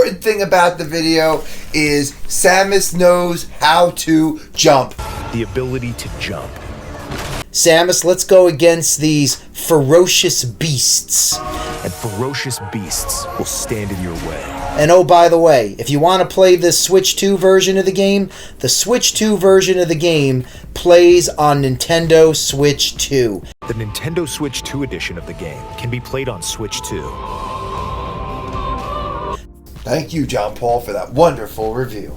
important thing about the video is Samus knows how to jump. The ability to jump. Samus, let's go against these ferocious beasts. And ferocious beasts will stand in your way. And oh, by the way, if you want to play this Switch 2 version of the game, the Switch 2 version of the game plays on Nintendo Switch 2. The Nintendo Switch 2 edition of the game can be played on Switch 2. Thank you, John Paul, for that wonderful review.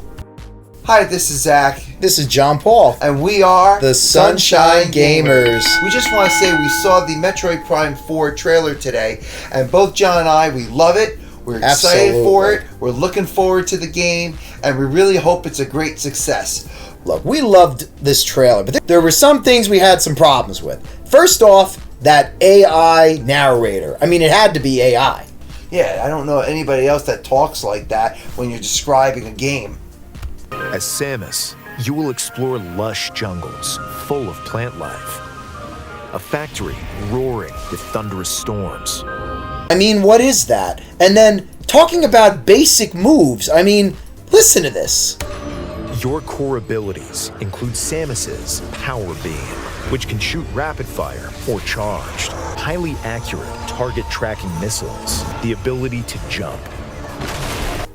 Hi, this is Zach. This is John Paul. And we are the Sunshine Gamers. We just want to say we saw the Metroid Prime 4 trailer today, and both John and I, we love it. We're excited for it. We're looking forward to the game, and we really hope it's a great success. Look, we loved this trailer, but there were some things we had some problems with. First off, that AI narrator. I mean, it had to be AI. Yeah, I don't know anybody else that talks like that when you're describing a game. As Samus, you will explore lush jungles full of plant life. A factory roaring with thunderous storms. I mean, what is that? And then, talking about basic moves, I mean, listen to this. Your core abilities include Samus's Power Beam, which can shoot rapid fire or charged, highly accurate target tracking missiles, the ability to jump.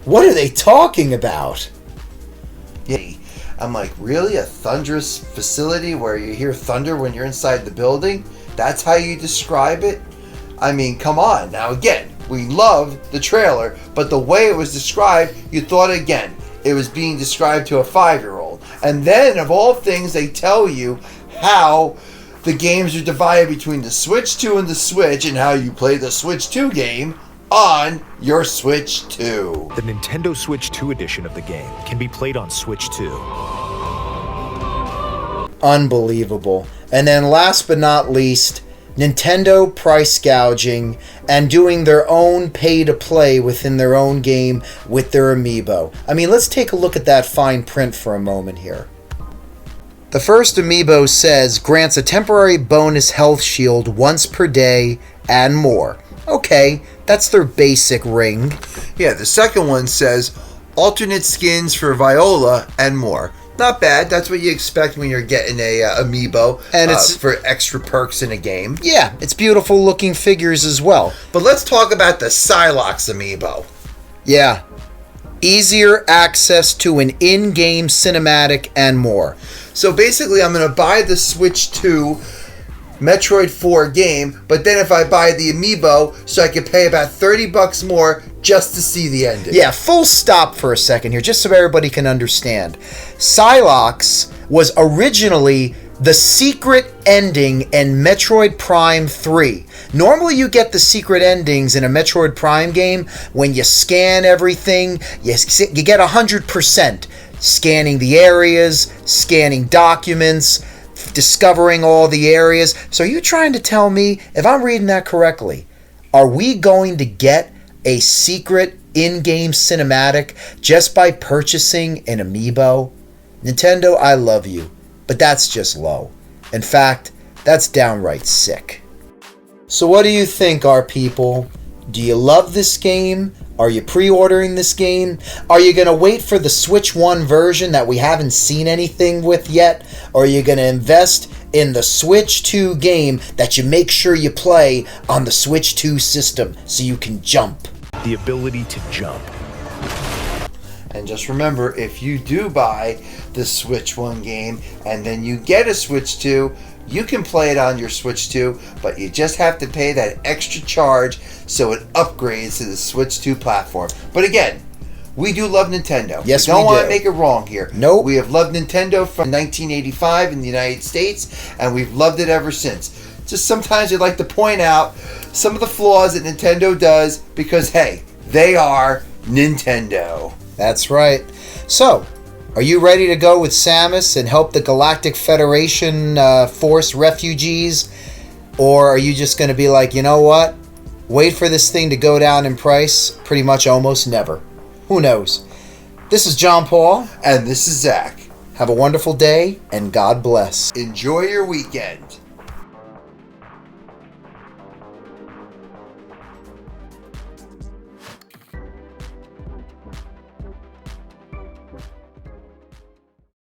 What are they talking about? Yeah, I'm like, really? A thunderous facility where you hear thunder when you're inside the building? That's how you describe it? I mean, come on. Now, again, we love the trailer, but the way it was described, you thought again, it was being described to a 5-year-old. And then, of all things, they tell you how the games are divided between the Switch 2 and the Switch, and how you play the Switch 2 game on your Switch 2. The Nintendo Switch 2 edition of the game can be played on Switch 2. Unbelievable. And then last but not least, Nintendo price gouging and doing their own pay-to-play within their own game with their Amiibo. I mean, let's take a look at that fine print for a moment here. The first Amiibo says, grants a temporary bonus health shield once per day and more. Okay, that's their basic ring. Yeah, the second one says, alternate skins for Viola and more. Not bad. That's what you expect when you're getting a Amiibo, and it's for extra perks in a game. Yeah, it's beautiful looking figures as well. But let's talk about the Psylocke Amiibo. Yeah, easier access to an in-game cinematic and more. So basically, I'm going to buy the Switch 2 Metroid 4 game, but then if I buy the Amiibo, so I could pay about $30 more just to see the ending. Yeah, full stop for a second here, just so everybody can understand. Psylocke was originally the secret ending in Metroid Prime 3. Normally you get the secret endings in a Metroid Prime game when you scan everything, you get 100%. Scanning the areas, scanning documents, discovering all the areas. So are you trying to tell me, if I'm reading that correctly, are we going to get a secret in-game cinematic just by purchasing an Amiibo? Nintendo, I love you, but that's just low. In fact, that's downright sick. So what do you think, our people? Do you love this game? Are you pre-ordering this game? Are you going to wait for the Switch 1 version that we haven't seen anything with yet? Or are you going to invest in the Switch 2 game that you make sure you play on the Switch 2 system so you can jump? The ability to jump. And just remember, if you do buy the Switch 1 game and then you get a Switch 2, you can play it on your Switch 2, but you just have to pay that extra charge so it upgrades to the Switch 2 platform. But again, we do love Nintendo. Yes, we don't want to do. make it wrong here. Nope. We have loved Nintendo from 1985 in the United States, and we've loved it ever since. Just sometimes I'd like to point out some of the flaws that Nintendo does because, hey, they are Nintendo. That's right. So, are you ready to go with Samus and help the Galactic Federation force refugees? Or are you just going to be like, you know what? Wait for this thing to go down in price? Pretty much almost never. Who knows? This is John Paul. And this is Zach. Have a wonderful day, and God bless. Enjoy your weekend.